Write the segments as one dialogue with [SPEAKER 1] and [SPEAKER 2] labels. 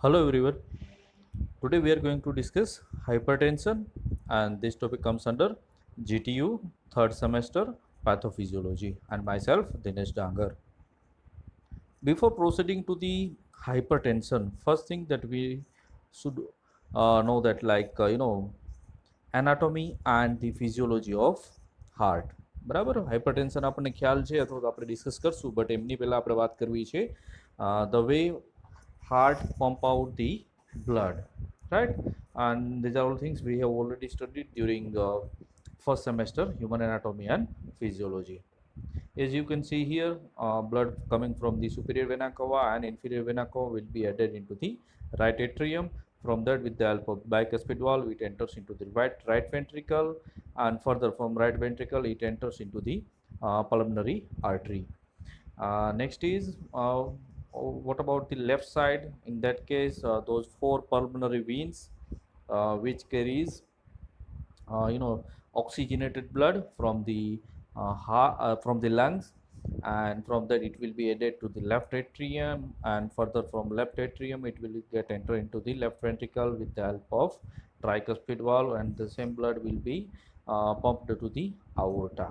[SPEAKER 1] Hello everyone. Today we are going to discuss hypertension and this topic comes under GTU third semester pathophysiology and myself Dinesh Dangar. Before proceeding to the hypertension, first thing that we should know that anatomy and the physiology of heart. બરાબર hypertension આપણને ખ્યાલ છે અથવા તો આપણે discuss કરશું but એમની પહેલાં આપણે વાત કરવી છે the way heart pump out the blood, right? And these are all things we have already studied during first semester human anatomy and physiology. As you can see here, blood coming from the superior vena cava and inferior vena cava will be added into the right atrium. From that, with the help of bicuspid valve, it enters into the right ventricle, and further from right ventricle, it enters into the pulmonary artery. Next is what about the left side? In that case, those four pulmonary veins which carries oxygenated blood from the from the lungs, and from that it will be added to the left atrium, and further from left atrium it will get enter into the left ventricle with the help of tricuspid valve, and the same blood will be pumped to the aorta.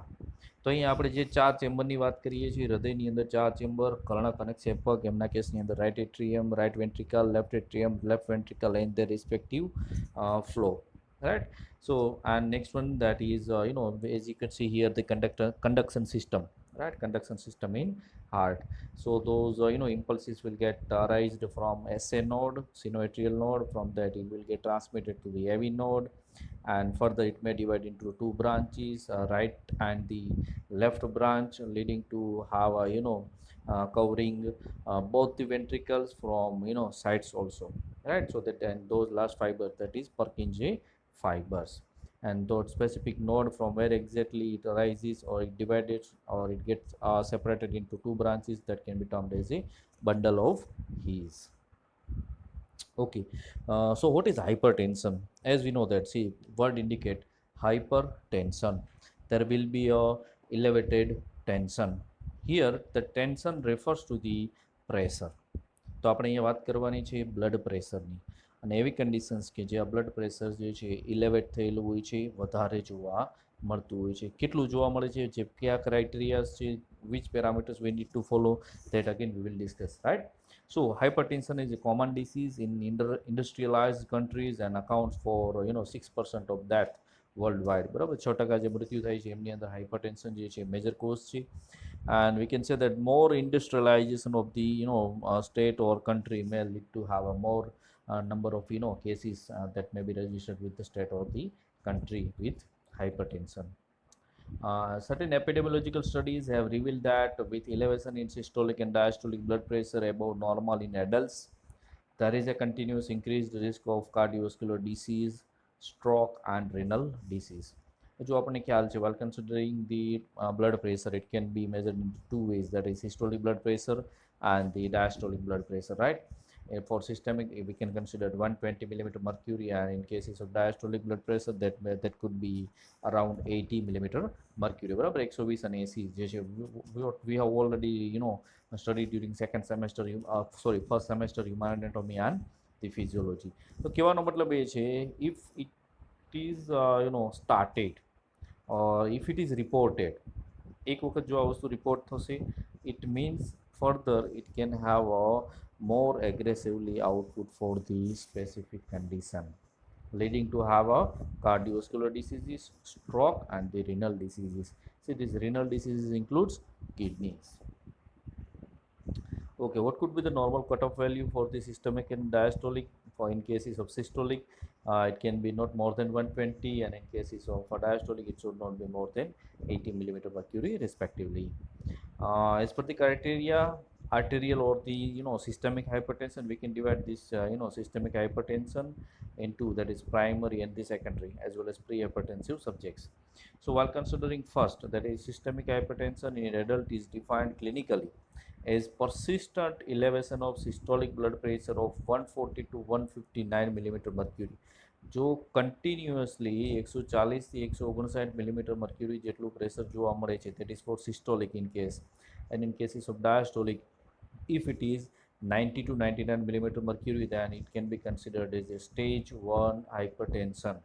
[SPEAKER 1] તો અહીં આપણે જે ચાર ચેમ્બરની વાત કરીએ છીએ, હૃદયની અંદર ચાર ચેમ્બર, કર્ણક અને ક્ષેપક, એમના કેસની અંદર right atrium, right ventricle, left atrium, left ventricle and their respective flow, right? So and next one, that is as you can see here, the conduction system, right? Conduction system in heart. So those impulses will get raised from SA node, sinoatrial node. From that it will get transmitted to the AV node, and further it may divide into two branches, right and the left branch, leading to have a covering both the ventricles from sides also, right? So that, and those last fibers, that is Purkinje fibers, and those specific node from where exactly it arises or it divided or it gets separated into two branches, that can be termed as a bundle of His. Okay, so what is hypertension? As we know that, see, word indicate hypertension. There will be a elevated tension. Here, the tension refers to the pressure. તો આપણે અહીંયા વાત કરવાની છે blood પ્રેશરની, અને એવી conditions કે જે આ બ્લડ પ્રેશર જે છે ઇલેવેટ થયેલું હોય છે, વધારે જોવા મળતું હોય છે. કેટલું જોવા મળે છે, જે કયા ક્રાઇટેરિયાઝ છે, which parameters we need to follow, that again we will discuss, right? So hypertension is a common disease in industrialized countries and accounts for 6% of death worldwide. બરાબર, 6% જે મૃત્યુ થાય છે એમની અંદર હાઇપરટેન્શન જે છે મેજર કોઝ છે. And we can say that more industrialization of the state or country may lead to have a more number of cases that may be registered with the state or the country with hypertension. Certain epidemiological studies have revealed that with elevation in systolic and diastolic blood pressure above normal in adults, there is a continuous increased risk of cardiovascular disease, stroke and renal disease. જો આપણને ખ્યાલ છે, while considering the blood pressure, it can be measured in two ways, that is systolic blood pressure and the diastolic blood pressure, right? For systemic, we can consider 120 millimeter mercury, and in cases of diastolic blood pressure, that could be around 80 millimeter mercury. બરાબર, 120 અને 80 જે છે we have already studied during first semester human anatomy and the physiology. તો કહેવાનો મતલબ એ છે, if it is started or if it is reported, એક વખત જો આ વસ્તુ રિપોર્ટ થશે, it means further it can have a more aggressively output for the specific condition, leading to have a cardiovascular diseases, stroke and the renal diseases. See, these renal diseases includes kidneys. Okay, what could be the normal cutoff value for the systemic and diastolic? For in cases of systolic, it can be not more than 120, and in cases of diastolic, it should not be more than 80 millimeter mercury respectively. As per the criteria, arterial or the systemic hypertension, we can divide this systemic hypertension into, that is primary and the secondary, as well as pre-hypertensive subjects. So while considering first, that is systemic hypertension in adult, is defined clinically as persistent elevation of systolic blood pressure of 140 to 159 millimeter mercury. જો continuously 140થી 159 millimetre mercury જેટલું pressure જોવા મળે છે, that is for systolic in case, and in cases of diastolic, if it is 90 to 99 millimeter mercury, then it can be considered as a stage 1 hypertension,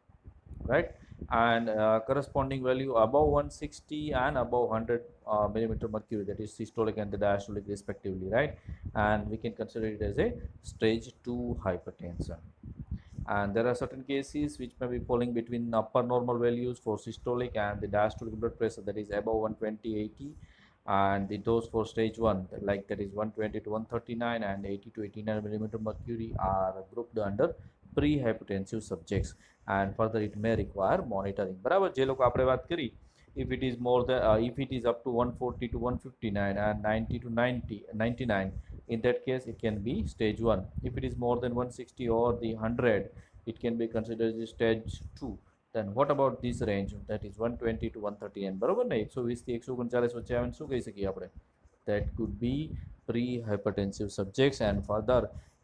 [SPEAKER 1] right? And corresponding value above 160 and above 100 millimeter mercury, that is systolic and the diastolic respectively, right? And we can consider it as a stage 2 hypertension. And there are certain cases which may be falling between upper normal values for systolic and the diastolic blood pressure, that is above 120/80, and the dose for stage 1, like that is 120 to 139 and 80 to 89 millimeter mercury, are grouped under pre-hypertensive subjects, and further it may require monitoring. બરાબર, જે લોકો આપણે વાત કરી, if it is more than if it is up to 140 to 159 and 90 to 99, in that case it can be stage 1. If it is more than 160 or the 100, it can be considered as stage 2. Then what about this range, that is 120 to 139, બરોબર ને? 120 થી 139 વચ્ચે આવે શું કહી શકીએ આપણે? That could be pre-hypertensive subjects, and further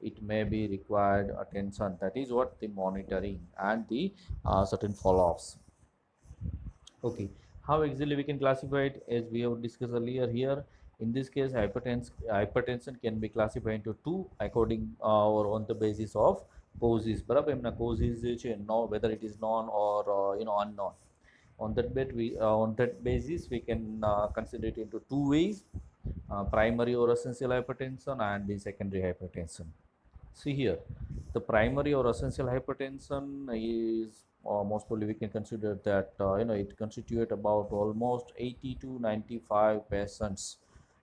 [SPEAKER 1] it may be required attention, that is what the monitoring and the certain follow-ups. Okay, how exactly we can classify it? As we have discussed earlier here, in this case hypertension can be classified into two according or on the basis of causes. બરાબર, એમના causes જે છે, no, whether it is known or unknown. On that basis we can consider it into two ways: primary or essential hypertension and the secondary hypertension. See here, the primary or essential hypertension is most probably we can consider that it constitute about almost 80 to 95 patients,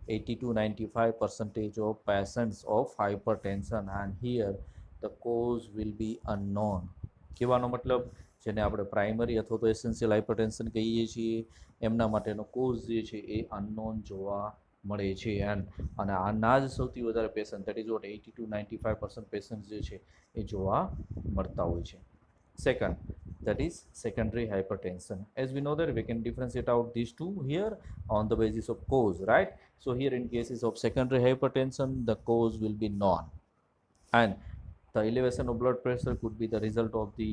[SPEAKER 1] 80 to 95 percentage of patients of hypertension, and here the cause will be unknown. કહેવાનો મતલબ, જેને આપણે primary અથવા તો essential hypertension કહીએ છીએ, એમના માટેનો કોઝ જે છે એ અનનોન જોવા મળે છે. અને આના જ સૌથી વધારે patient, that is what 80 to 95% patient જે છે એ જોવા મળતા હોય છે. Second, that is secondary hypertension. As we know that we can differentiate out these two here on the basis of cause, right? So here in cases of secondary hypertension, the cause will be known, and the elevation of blood pressure could be the result of the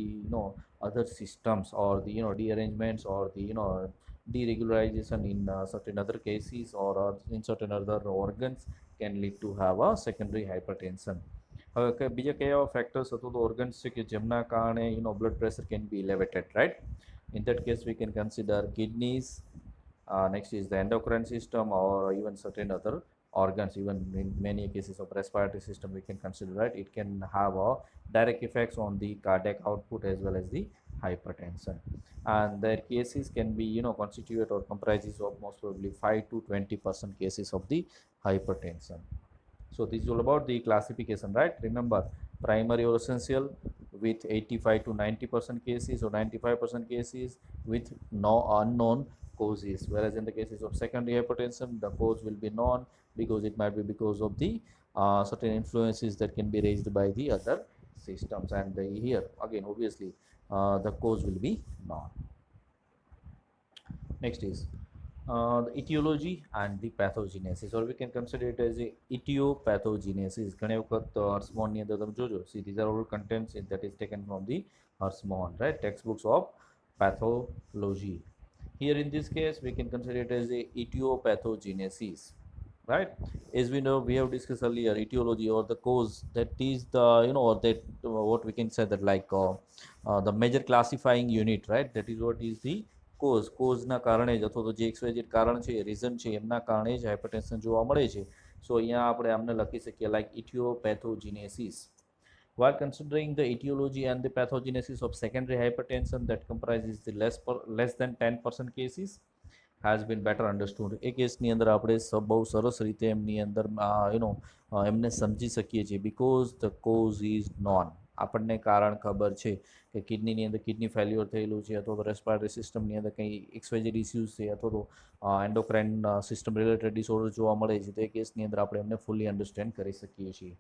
[SPEAKER 1] other systems, or the dearrangements, or the deregularization in certain other cases, or in certain other organs, can lead to have a secondary hypertension. હવે બીજા કયા factors અથવા તો organs છે કે જેમના કારણે blood pressure can be elevated, right? In that case we can consider kidneys, next is the endocrine system, or even certain other organs. Even in many cases of respiratory system we can consider, right? It can have a direct effects on the cardiac output as well as the hypertension, and their cases can be constituted or comprises of most probably 5 to 20% cases of the hypertension. So this is all about the classification, right? Remember, primary or essential with 85 to 90% cases or 95% cases with no unknown causes, whereas in the cases of secondary hypertension the cause will be known, because it might be because of the certain influences that can be raised by the other systems, and here again obviously the cause will be known. Next is the etiology and the pathogenesis, or we can consider it as a etiopathogenesis. ઘણી વખત હર્સમોન ની અંદર તમે જોજો, see these are all contents that is taken from the Hurstmon, right? Textbooks of pathology. Here in this case we can consider it as a etiopathogenesis, right? As we know, we have discussed earlier, etiology or the cause, that is the or that what we can say that like the major classifying unit, right? That is what is the કોઝના કારણે જ અથવા તો જે XYZ કારણ છે, reason છે, એમના કારણે જ હાઇપરટેન્શન જોવા મળે છે. સો અહીંયા આપણે આમને લખી શકીએ like ઇટિયોપેથોજીનેસિસ. While considering the etiology and the pathogenesis of secondary hypertension that comprises the less than 10% cases has been better understood. એ કેસની અંદર આપણે બહુ સરસ રીતે એમની અંદર એમને સમજી શકીએ છીએ, because the cause is known. આપણને કારણ ખબર છે કે કિડનીની અંદર કિડની ફેલ્યુઅર થયેલું છે, અથવા તો રેસ્પિરેટરી સિસ્ટમની અંદર કંઈ XYZ ઇસ્યુઝ છે, અથવા તો એન્ડોક્રાઇન સિસ્ટમ રિલેટેડ ડિસઓર્ડર જોવા મળે છે, તો એ કેસની અંદર આપણે એમને ફૂલી અન્ડરસ્ટેન્ડ કરી શકીએ છીએ.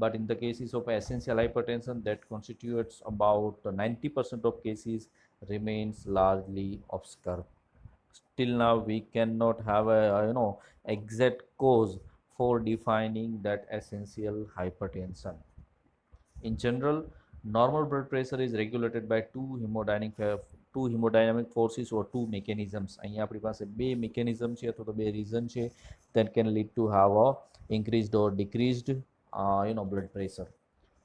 [SPEAKER 1] But in the cases of essential hypertension that constitutes about 90% of cases remains largely obscure. Still now we cannot have a exact cause for defining that essential hypertension. In general, normal blood pressure is regulated by two hemodynamic forces or two mechanisms. અહીંયા આપણી પાસે બે mechanism છે અથવા તો બે reason છે that can lead to have a increased or decreased blood pressure.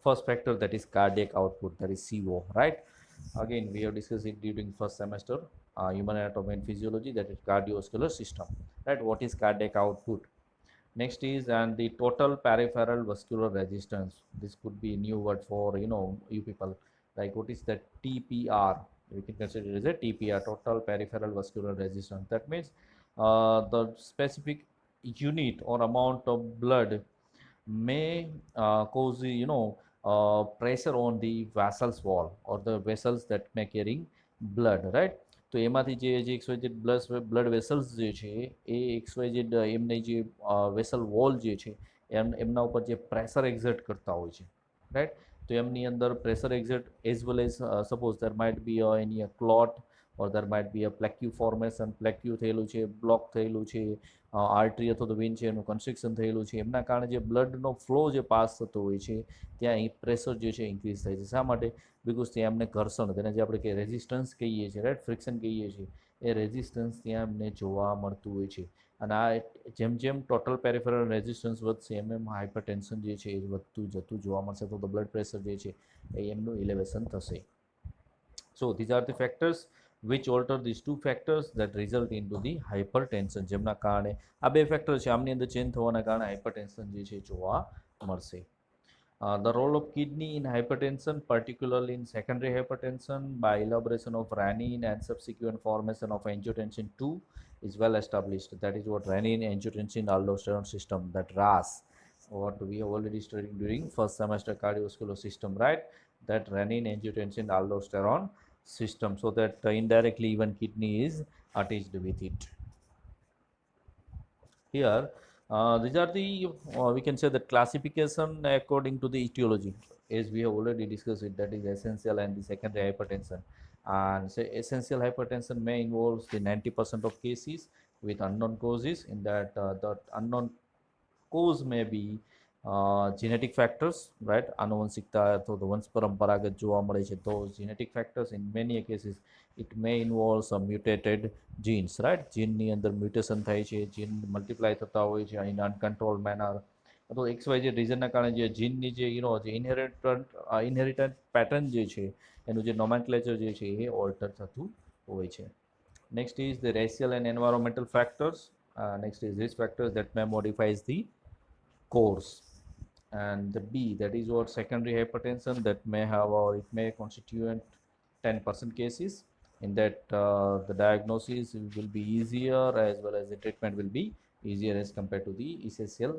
[SPEAKER 1] First factor, that is cardiac output, that is CO, right? Again, we have discussed it during first semester, human anatomy and physiology, that is cardiovascular system, right? What is cardiac output? Next is, and the total peripheral vascular resistance. This could be a new word for you people. Like, what is that? TPR. We can consider it as a TPR, total peripheral vascular resistance. That means the specific unit or amount of blood may cause pressure on the vessels wall or the vessels that may carrying blood, right? તો એમાંથી જે XYZ blood vessels જે છે એ XYZ એમને જે vessel wall જે છે એમના ઉપર જે પ્રેશર એક્ઝર્ટ કરતા હોય છે, રાઈટ? તો એમની અંદર pressure exert as well as suppose there might be any clot or there might be a plaque formation, plaque થયેલું છે, બ્લોક થયેલું છે, આર્ટરી અથવા તો વેન છે એનું કન્સ્ટ્રિક્શન થયેલું છે, એમના કારણે જે બ્લડનો ફ્લો જે પાસ થતો હોય છે ત્યાં પ્રેશર જે છે ઇન્ક્રીઝ થાય છે. શા માટે? બિકોઝ ત્યાં એમને ઘર્ષણ, તેને જે આપણે કે રેઝિસ્ટન્સ કહીએ છીએ, રાઈટ, ફ્રિક્શન કહીએ છીએ, એ રેઝિસ્ટન્સ ત્યાં એમને જોવા મળતું હોય છે. અને આ જેમ જેમ ટોટલ પેરિફેરલ રેઝિસ્ટન્સ વધશે એમ એમ હાઇપરટેન્શન જે છે એ વધતું જતું જોવા મળશે, તો બ્લડ પ્રેશર જે છે એ એમનું ઇલેવેશન થશે. So these are the factors which alter these two factors that result into the hypertension. જેમના કારણે આ બે ફેક્ટર છે આમની અંદર ચેન્જ થવાના કારણે હાઇપરટેન્શન જે છે જોવા મળશે. The role of kidney in hypertension, particularly in secondary hypertension, by elaboration of renin and subsequent formation of angiotensin 2 is well established. That is what renin angiotensin aldosterone system, that RAS, what we have already studied during first semester cardiovascular system, right? That renin angiotensin aldosterone system, so that indirectly even kidney is attached with it. Here these are the we can say that classification according to the etiology, as we have already discussed it, that is essential and the secondary hypertension. And say essential hypertension may involve the 90% of cases with unknown causes. In that the unknown cause may be genetic factors, right? આનુવંશિકતા અથવા તો વંશ પરંપરાગત જોવા મળે છે તો genetic factors. In many cases it may involve some mutated genes, right? જીનની અંદર mutation થાય છે, જીન મલ્ટીપ્લાય થતા હોય છે in uncontrolled manner, અથવા XYZ રીઝનના કારણે જે જીનની જે જે ઇનહેરિટન્ટ પેટર્ન જે છે એનું જે નોમેનક્લેચર જે છે એ ઓલ્ટર થતું હોય છે. Next is the racial and environmental factors. Next is risk factors that may modifies the course. And the B, that is what secondary hypertension, that may have or it may constitute 10% cases. In that the diagnosis will be easier as well as the treatment will be easier as compared to the essential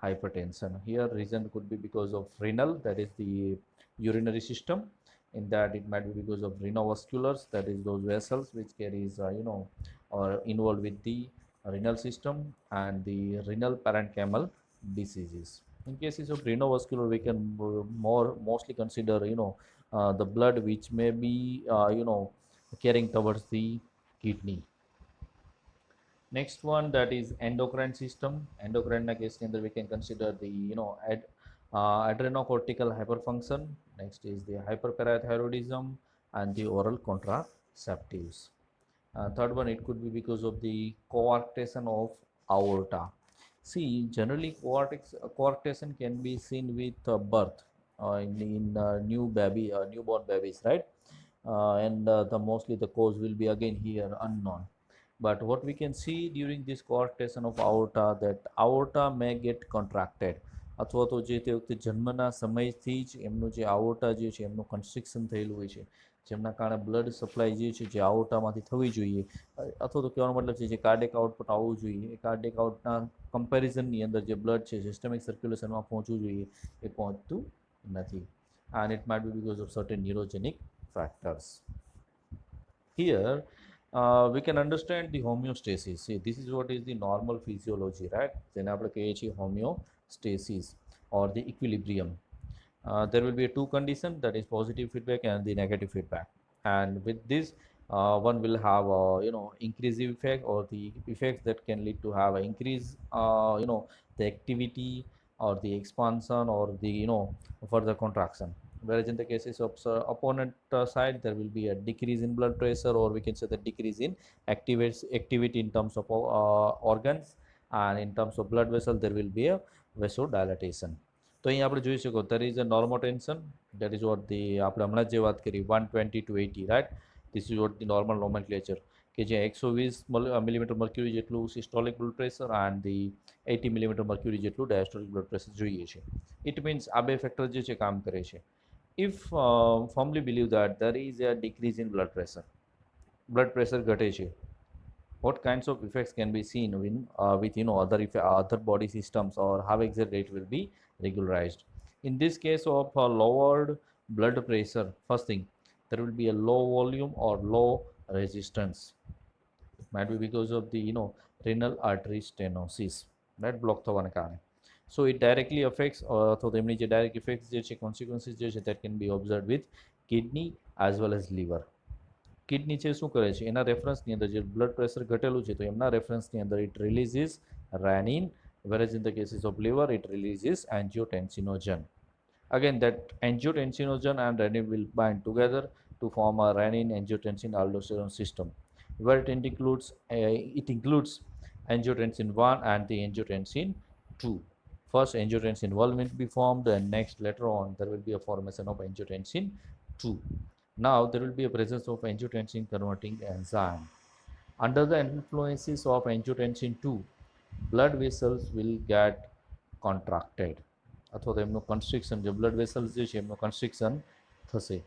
[SPEAKER 1] hypertension. Here reason could be because of renal, that is the urinary system. In that it might be because of renovasculars, that is those vessels which carries or involved with the renal system, and the renal parenchymal diseases. In cases of renovascular, we can mostly consider the blood which may be carrying towards the kidney. Next one, that is endocrine system. Endocrine na case અંદર we can consider the adrenocortical hyperfunction. Next is the hyperparathyroidism and the oral contraceptives. Third one, it could be because of the coarctation of aorta. See, generally coarctation can be seen with birth in newborn babies, right? And the mostly the cause will be again here unknown. But what we can see during this coarctation of aorta, that aorta may get contracted, અથવા તો જે તે વખતે જન્મના સમયથી જ એમનું જે આઓર્ટા જે છે એમનું કન્સ્ટ્રિક્શન થયેલું હોય છે, જેમના કારણે બ્લડ સપ્લાય જે છે જે આઓર્ટામાંથી થવી જોઈએ, અથવા તો કહેવાનો મતલબ છે જે કાર્ડિયક આઉટપુટ આવવું જોઈએ એ કાર્ડિયક આઉટના કમ્પેરિઝનની અંદર જે બ્લડ છે સિસ્ટમિક સર્ક્યુલેશનમાં પહોંચવું જોઈએ એ પહોંચતું નથી. And it might be because of certain neurogenic factors. Here we can understand the homeostasis. See, this is what is the normal physiology, right? જેને આપણે કહીએ છીએ homeostasis or the equilibrium. There will be two conditions, that is positive feedback and the negative feedback. And with this one will have increasive effect, or the effects that can lead to have an increase the activity or the expansion or the further contraction. Whereas in the cases of opponent side, there will be a decrease in blood pressure, or we can say the decrease in activity in terms of organs, and in terms of blood vessel there will be a vasodilatation. તો તો અહીં આપણે જોઈ શકો there is a normotension, that is what the આપણે હમણાં જે વાત કરી 120 to 80, right? This is what the normal nomenclature, કે જે 120 મિલીમીટર મર્ક્યુરી જેટલું systolic blood pressure and the 80 millimetre mercury જેટલું ડાયસ્ટોલિક બ્લડ પ્રેશર જોઈએ છે. ઇટ મીન્સ આ બે ફેક્ટર જે છે કામ કરે છે. If firmly believe that there is a decrease in blood pressure ઘટે છે, what kinds of effects can be seen with other body systems, or how exactly it will be regularized? In this case of lowered blood pressure, first thing, there will be a low volume or low resistance. It might be because of the renal artery stenosis, that block થવાના કારણે. So it directly affects, તો તેમની જે direct effects જે છે, consequences જે છે, that can be observed with kidney as well as liver. Kidney છે શું કરે છે, એના રેફરન્સની અંદર જે બ્લડ પ્રેશર ઘટેલું છે તો એમના રેફરન્સની અંદર it releases renin, whereas in the cases of liver it releases angiotensinogen. Again, that angiotensinogen and renin will bind together to form a renin angiotensin aldosterone system, where it includes angiotensin 1 and the angiotensin 2. First angiotensin 1 will be formed, and next later on there will be a formation of angiotensin 2. Now there will be a presence of angiotensin converting enzyme. Under the influences of angiotensin 2, blood vessels will get contracted, અથવા તો એમનું કન્સ્ટ્રિક્શન, જે blood vessels જે છે એમનું કન્સ્ટ્રિક્શન થશે.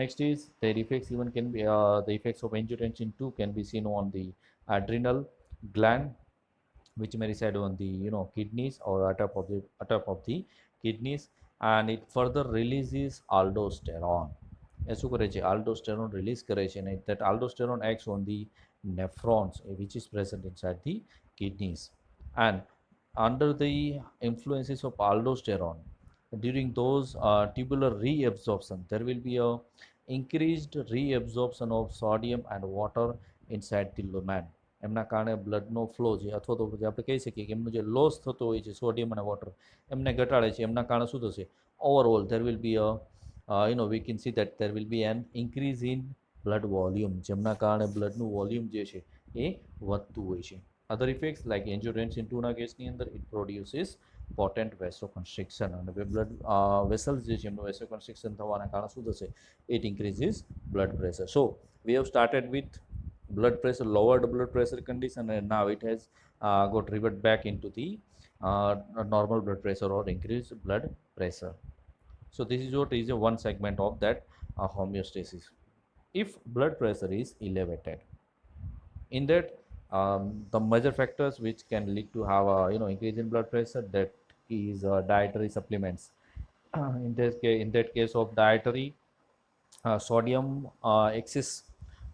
[SPEAKER 1] Next is their effects even can be the effects of angiotensin 2 can be seen on the adrenal gland, which may reside on the kidneys or atop of the kidneys, and it further releases aldosterone. એ શું કરે છે, aldosterone release કરે છે, and that aldosterone acts on the nephrons which is present inside the kidneys. And under the influences of aldosterone, during those tubular reabsorption, there will be a increased reabsorption of sodium and water inside the lumen. એમના કારણે બ્લડનો flow છે, અથવા તો આપણે કહી શકીએ કે એમનો જે લોસ થતો હોય છે સોડિયમ અને વોટર, એમને ઘટાડે છે. એમના કારણે શું થશે, overall there will be a we can see that there will be an increase in blood volume, જેમના કારણે બ્લડનું વોલ્યુમ જે છે એ વધતું હોય છે. Other effects like angiotensin 2 ના કેસની અંદર it produces potent vasoconstriction, અને blood vessels જે છે એમનું vasoconstriction થવાના કારણે શું થશે, it increases blood pressure. So we have started with blood pressure, lowered blood pressure condition, and now it has got revert back into the normal blood pressure or increased blood pressure. So this is what is a one segment of that homeostasis. If blood pressure is elevated, in that the major factors which can lead to have a increase in blood pressure, that is dietary supplements. In that case of dietary, sodium excess,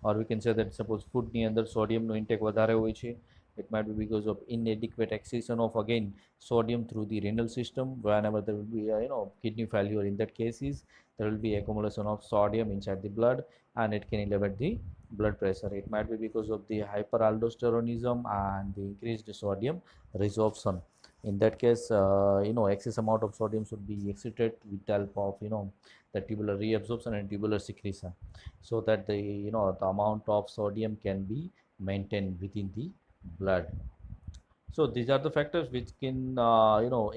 [SPEAKER 1] or we can say that suppose food ની અંદર sodium નો intake વધારે હોય છે, it might be because of inadequate excretion of again sodium through the renal system. Whenever there will be kidney failure, in that cases there will be accumulation of sodium inside the blood, and it can elevate the blood pressure. It might be because of the hyperaldosteronism and the increased sodium resorption. In that case, excess amount of sodium should be excreted with the help of the tubular reabsorption and tubular secretion, so that the the amount of sodium can be maintained within the blood. So these are the factors which can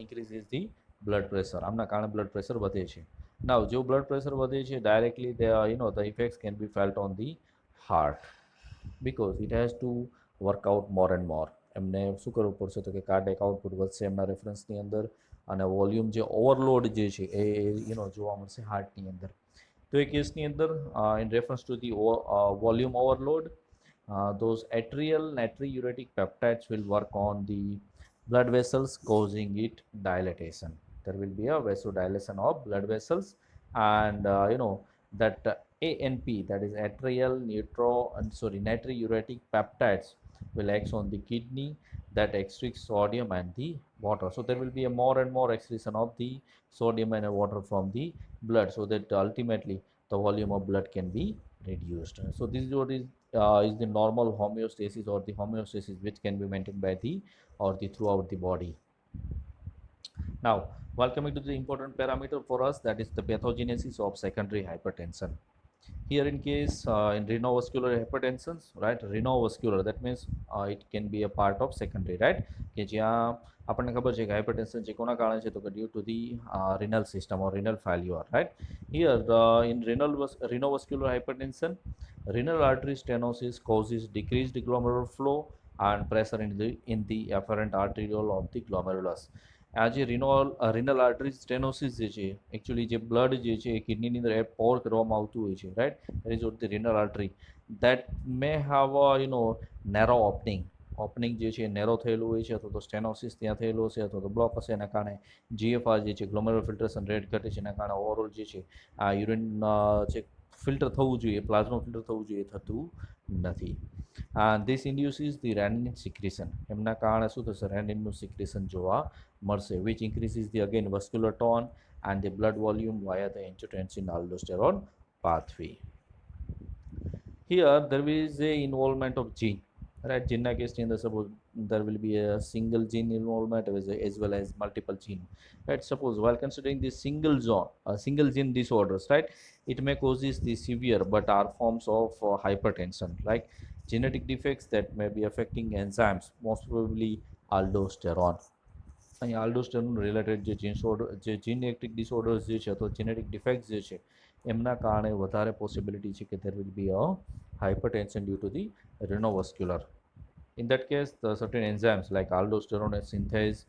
[SPEAKER 1] increases the blood pressure. આમના કારણે blood pressure વધે છે. Now જો blood pressure વધે છે, directly the effects can be felt on the heart, because it has to work out more and more. એમને શું કરવું પડશે, તો કે કાર્ડિયક આઉટપુટ વધશે એમના રેફરન્સની અંદર, અને વોલ્યુમ જે ઓવરલોડ જે છે એ જોવા મળશે હાર્ટની અંદર. તો એ કેસની અંદર in reference to the volume overload, those atrial natriuretic peptides will work on the blood vessels, causing it dilatation. There will be a vasodilation of blood vessels, and that ANP, that is natriuretic peptides, will act on the kidney, that extracts sodium and the water. So there will be a more and more excretion of the sodium and water from the blood, so that ultimately the volume of blood can be reduced. So this is what is the normal homeostasis, or the homeostasis which can be maintained by the throughout the body. Now, while coming to the important parameter for us, that is the pathogenesis of secondary hypertension. Here in case in renovascular hypertension, right, renovascular, that means it can be a part of secondary, right, કે જ્યાં આપણને ખબર છે કે hypertension છે કોના કારણે છે તો કે due to the renal system or renal failure, right. Here in renovascular hypertension, renal artery stenosis causes decreased glomerular flow and pressure in the afferent arteriole of the glomerulus. આ જે renal artery stenosis જે છે actually જે blood જે છે એ કિડનીની અંદર પોર કરવામાં આવતું હોય છે, right. that is what the renal artery that may have a narrow opening જે છે નેરો થયેલું હોય છે અથવા તો સ્ટેનોસિસ ત્યાં થયેલું હશે અથવા તો બ્લોક હશે, એના કારણે જીએફઆર જે છે ગ્લોમેરુલર ફિલ્ટ્રેશન રેટ ઘટે છે, એના કારણે ઓવરઓલ જે છે આ યુરિન જે ફિલ્ટર થવું જોઈએ, પ્લાઝ્મા ફિલ્ટર થવું જોઈએ, થતું નથી. This induces the renin secretion. એમના કારણે શું થશે, રેનિનનું સિક્રેશન જોવા મળશે, which increases the again vascular tone and the blood volume via the angiotensin aldosterone pathway. Here there is a involvement of gene, right. જીનના કેસની અંદર suppose there will be a single gene involvement as well as multiple gene, right. Suppose while considering the single gene disorders, right, it may causes the severe but are forms of hypertension, like genetic defects that may be affecting enzymes, most probably aldosterone. અહીં આલ્ડોસ્ટેરોન related જે genetic disorders જે છે અથવા genetic ડિફેક્ટ્સ જે છે એમના કારણે વધારે પોસિબિલિટી છે કે there will be a hypertension due to the renovascular. In that case, the certain enzymes like aldosterone synthase,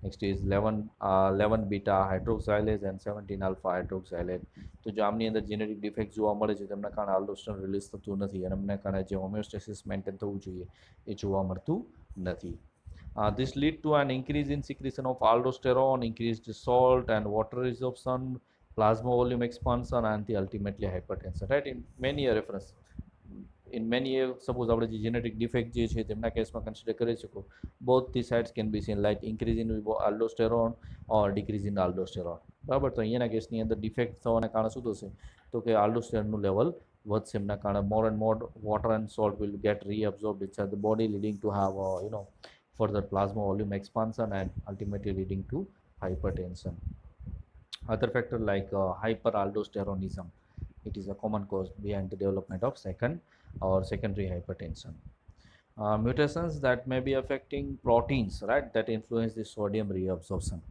[SPEAKER 1] next is 11 beta hydroxylase and 17 alpha hydroxylase. તો જો આમની અંદર જેનેટિક ડિફેક્ટ જોવા મળે છે તેમના કારણે આલ્ડોસ્ટેરોન રિલીઝ થતું નથી અને એમના કારણે જે હોમિયોસ્ટેસિસ મેન્ટેન થવું જોઈએ એ જોવા મળતું નથી. This lead to an increase in secretion of aldosterone, increased salt and water resorption, plasma volume expansion, and the ultimately hypertension, right. In many a reference, in many a suppose આપણે જે genetic defect જે છે તેમના કેસમાં consider કરી શકો, both the sides can be seen like increase in aldosterone or decrease in aldosterone, બરાબર. તો અહીંયાના કેસની અંદર ડિફેક્ટ થવાના કારણે શું થશે તો કે આલ્ડોસ્ટેરોનનું લેવલ વધશે, એમના કારણે more and more water and salt will get reabsorbed inside the body, leading to have further plasma volume expansion and ultimately leading to hypertension. Other factor like hyperaldosteronism, it is a common cause behind the development of secondary hypertension. Mutations that may be affecting proteins, right, that influence the sodium reabsorption.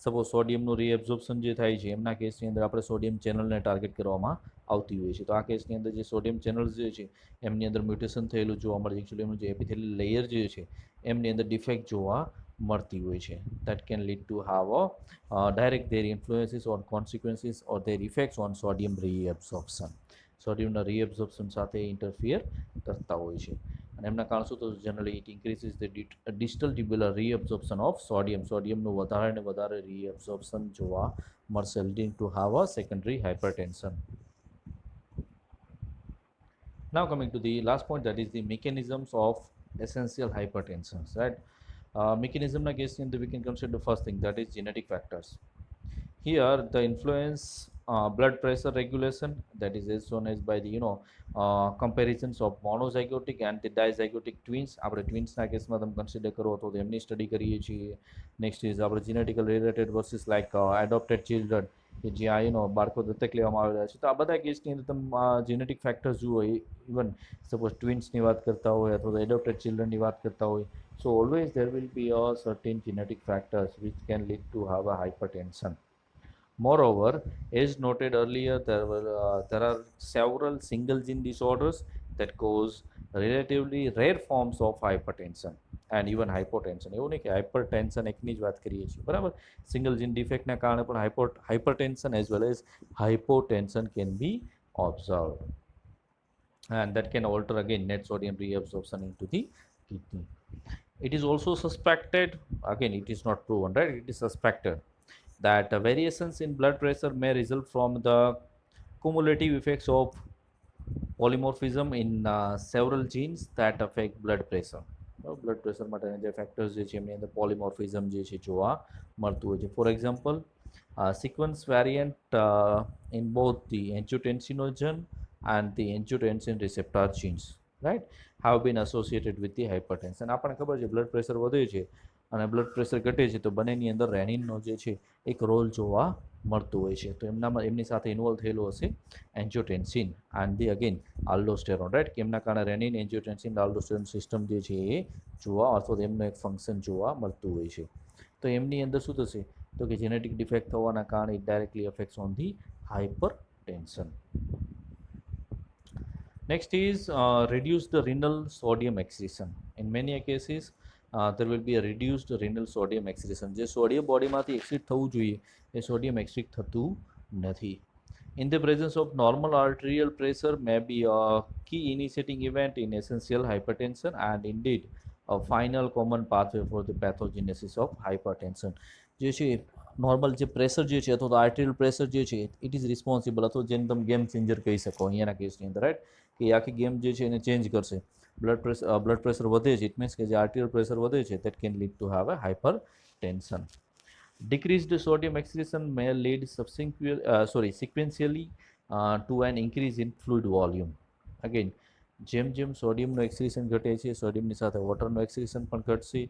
[SPEAKER 1] Suppose સોડિયમનું reabsorption જે થાય છે એમના કેસની અંદર આપણે sodium ચેનલને target કરવામાં આવતી હોય છે. તો આ કેસની અંદર જે સોડિયમ ચેનલ્સ જે છે એમની અંદર મ્યુટેશન થયેલું જોવા મળે છે. એકચ્યુઅલી એમનું જે એપિથેલિયલ લેયર જે છે એમની અંદર ડિફેક્ટ જોવા મળતી હોય છે. that can lead to have a direct their influences or consequences or their effects on sodium reabsorption. સોડિયમના રીએબ્ઝોર્પ્શન સાથે ઇન્ટરફિયર કરતા હોય છે અને એમના કારણે શું થતું generally it increases the distal tubular reabsorption of સોડિયમનું વધારે ને વધારે રીએબ્ઝોર્પ્શન જોવા મળશે, leading to have a secondary hypertension. Now coming to the last point, that is the mechanisms of essential hypertension, right. Mechanismના કેસની અંદર we can consider the first thing, that is genetic factors. Here the influence blood pressure regulation, that is as shown as by the comparisons of monozygotic and the dizygotic twins. આપણે ટ્વિન્સના કેસમાં તમે consider કરો તો એમની study કરીએ છીએ. Next is આપણે genetical related versus like adopted children કે જ્યાં બાળકો દત્તક લેવામાં આવેલા છે. તો આ બધા કેસની અંદર તમે જેનેટિક ફેક્ટર્સ જુઓ, ઇવન સપોઝ ટ્વિન્સની વાત કરતા હોય અથવા તો એડોપ્ટેડ ચિલ્ડ્રનની વાત કરતા હોય, so always there will be a certain genetic factors which can lead to have a hypertension. Moreover, as noted earlier, there are several single gene disorders that cause relatively rare forms of hypertension and even hypotension. એવું નહીં કે hypertension એકની જ વાત કરીએ છીએ, બરાબર. Single જીન ડિફેક્ટના કારણે પણ hypertension as well as hypotension can be observed, and that can alter again net sodium reabsorption into the kidney. It is also suspected, again it is not proven, right, it is suspected that variations in blood pressure may result from the cumulative effects of polymorphism in several genes that affect blood pressure. blood pressure માટેના જે factors જે છે એમની અંદર polymorphism જે છે જોવા મળતું હોય છે. For example, sequence variant in both the angiotensinogen and the angiotensin receptor genes, right, have been associated with the hypertension. આપણને ખબર છે બ્લડ પ્રેશર વધે છે અને બ્લડ પ્રેશર ઘટે છે તો બંનેની અંદર રેનિનનો જે છે એક રોલ જોવા મળતું હોય છે. તો એમની સાથે ઇન્વોલ્વ થયેલું હશે એન્જિયોટેન્સિન એન્ડ ધી અગેન આલ્ડોસ્ટેરોન, રાઈટ, કે એમના કારણે રેનિન એન્જિયોટેન્સિન આલ્ડોસ્ટેરોન સિસ્ટમ જે છે એ જોવા અથવા એમનું એક ફંક્શન જોવા મળતું હોય છે. તો એમની અંદર શું થશે તો કે જેનેટિક ડિફેક્ટ થવાના કારણે it directly affects on the hyper tension. Next is reduce the renal sodium excretion. In many cases, there will be a reduced renal sodium excretion. જે સોડિયમ બોડીમાંથી એક્સિટ થવું જોઈએ એ સોડિયમ એક્સિટ થતું નથી. In the presence of normal arterial pressure may be a key initiating event in essential hypertension and indeed a final common pathway for the pathogenesis of hypertension. જે છે normal જે pressure જે છે અથવા તો આર્ટેરિયલ pressure જે છે ઇટ ઇઝ રિસ્પોન્સિબલ અથવા જેને તમે ગેમ ચેન્જર કહી શકો અહીંયાના કેસની અંદર, રાઈટ, કે આખી ગેમ જે છે એને ચેન્જ કરશે. બ્લડ પ્રેશર વધે છે, ઇટ મીન્સ કે જે આર્ટેરિયલ પ્રેશર વધે છે that can lead to have a hyper tension. Decreased sodium excretion may lead sequentially to an increase in fluid volume. Again, જેમ જેમ સોડિયમનું એક્સક્રીશન ઘટે છે સોડિયમની સાથે વોટરનું એક્સક્રીશન પણ ઘટશે.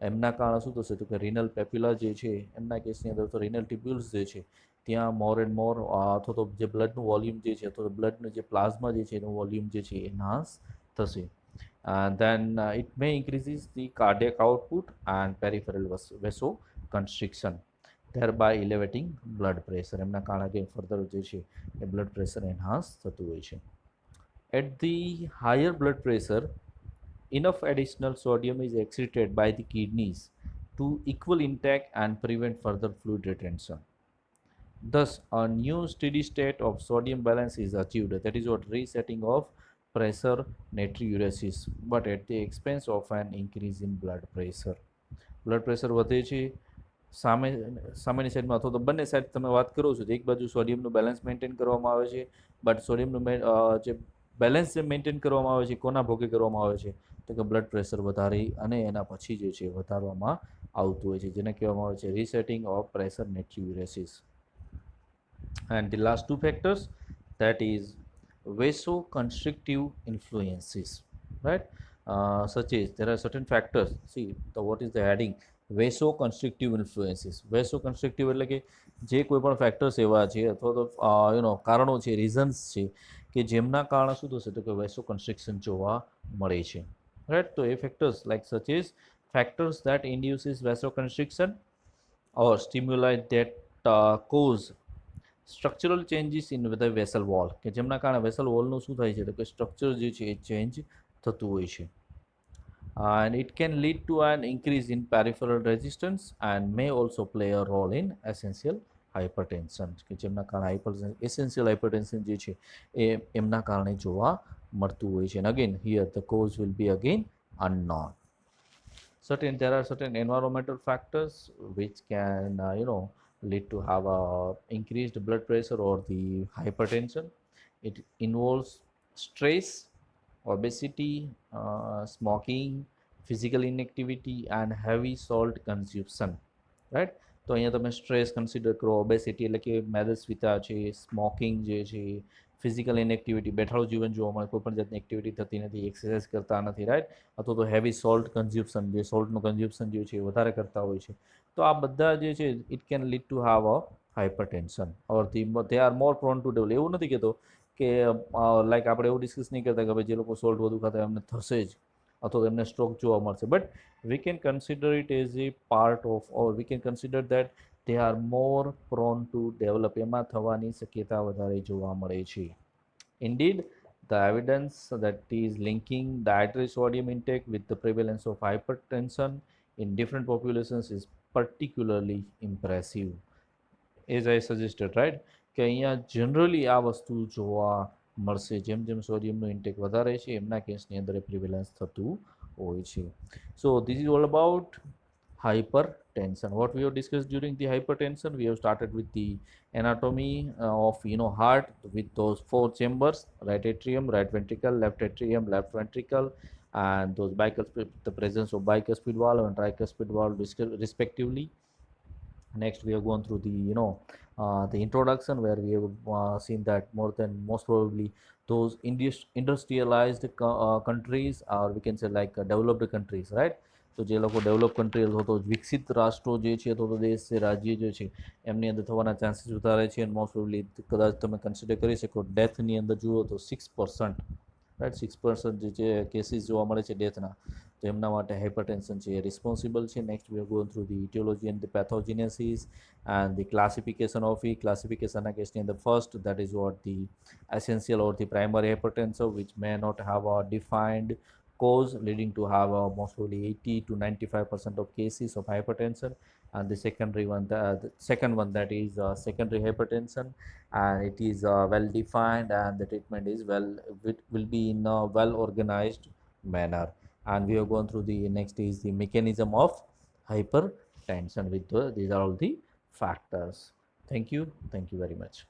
[SPEAKER 1] એમના કારણે શું થશે તો કે રિનલ પેપ્યુલા જે છે એમના કેસની અંદર તો રિનલ ટિબ્યુલ્સ જે છે ત્યાં મોર એન્ડ મોર અથવા તો જે બ્લડનું વોલ્યુમ જે છે અથવા તો બ્લડનું જે પ્લાઝમા જે છે એનું વોલ્યુમ જે છે એનહાન્સ થશે. Then it may increases the cardiac output and peripheral vasoconstriction, thereby elevating blood pressure. એમના કારણે ફર્ધર જે છે એ બ્લડ પ્રેશર એનહાન્સ થતું હોય છે. At the higher blood pressure, enough additional sodium is excreted by the kidneys to equal intake and prevent further fluid retention. Thus, a new steady state of sodium balance is achieved. That is what resetting of pressure natriuresis, but at the expense of an increase in blood pressure. Blood pressure વધે છે સામેની સાઈડમાં અથવા તો બંને side તમે વાત કરો છો તો એક બાજુ સોડિયમનું બેલેન્સ મેન્ટેન કરવામાં આવે છે, બટ સોડિયમનું જે બેલેન્સ જે મેન્ટેન કરવામાં આવે છે કોના ભોગે કરવામાં આવે છે તો કે બ્લડ પ્રેશર વધારી અને એના પછી જે છે વધારવામાં આવતું હોય છે જેને કહેવામાં આવે છે resetting of pressure natriuresis. And the last two factors, that is vasoconstrictive influences, right? Such as there are certain factors. See, what is the heading? Vasoconstrictive influences. Vasoconstrictive એટલે કે જે કોઈ પણ ફેક્ટર્સ એવા છે અથવા તો કારણો છે, રીઝન્સ છે કે જેમના કારણે શું થશે તો કે વેસોકન્સ્ટ્રિક્શન જોવા મળે છે, રાઈટ. તો એ factors like such is factors that induces vasoconstriction or stimuli that cause structural changes in the vessel wall, કે જેમના કારણે વેસલ વોલનું શું થાય છે તો કે સ્ટ્રક્ચર જે છે એ ચેન્જ થતું હોય છે. And it can lead to an increase in peripheral resistance and may also play a role in essential hypertension, કે જેમના કારણે એસેન્શિયલ હાઇપરટેન્શન જે છે એ એમના કારણે જોવા મળતું હોય છે. And again here the cause will be again unknown. There are certain environmental factors which can lead to have a increased blood pressure or the hypertension. It involves stress, obesity, smoking, physical inactivity and heavy salt consumption, right? તો અહીંયા તમે stress consider કરો, obesity એટલે કે મેદસ્વીતા છે, smoking જે છે, physical ઇનએક્ટિવિટી, બેઠાડું જીવન જોવા મળે, કોઈ પણ જાતની એક્ટિવિટી થતી નથી, એક્સરસાઇઝ કરતા નથી, રાઈટ, અથવા તો હેવી સોલ્ટ કન્ઝ્યુમ્શન, જે સોલ્ટનું કન્ઝ્યુમ્શન જે છે એ વધારે કરતા હોય છે. તો આ બધા જે છે it can lead to how a hypertension or they are more prone to develop. એવું નથી કહેતો કે લાઈક આપણે એવું ડિસ્કસ નહીં કરતા કે ભાઈ જે લોકો સોલ્ટ વધુ ખાતા એમને થશે જ અથવા તો એમને સ્ટ્રોક જોવા મળશે, but we can consider it as a part of, or we can consider that they are more prone to develop, એમાં થવાની શક્યતા વધારે જોવા મળે છે. Indeed, the evidence that is linking dietary sodium intake with the prevalence of hypertension in different populations is particularly impressive. As I suggested, right, કે અહીંયા generally આ વસ્તુ જોવા મળશે જેમ જેમ સોડિયમનું ઇન્ટેક વધારે છે એમના કેસની અંદર એ પ્રિવેલન્સ થતું હોય છે. So this is all about hypertension. What we have discussed during the hypertension, we have started with the anatomy of heart with those four chambers: right atrium, right ventricle, left atrium, left ventricle, and those bicuspid, the presence of bicuspid valve and tricuspid valve respectively. Next we have gone through the introduction, where we have seen that most probably those industrialized countries, or we can say like developed countries, right, તો જે લોકો develop country અથવા તો વિકસિત રાષ્ટ્રો જે છે અથવા તો દેશ છે, રાજ્ય જે છે એમની અંદર થવાના ચાન્સીસ વધારે છે. અને મોસ્ટ પ્રોબેબલી કદાચ તમે કન્સિડર કરી શકો ડેથની અંદર જુઓ તો 6%, રાઈટ, 6% જે છે કેસીસ જોવા મળે છે ડેથના. તો એમના માટે હાઇપરટેન્શન છે એ રિસ્પોન્સિબલ છે. Next we are going through the aetiology and the pathogenesis and the classification of it. Classification against in the first, that is what the essential or the primary hypertension, which may not have a defined cause leading to have most probably 80 to 95% of cases of hypertension. And the secondary one, the second one, that is secondary hypertension, and it is well defined, and the treatment is will be in a well organized manner. And we have gone through the next is the mechanism of hypertension with these are all the factors. Thank you very much.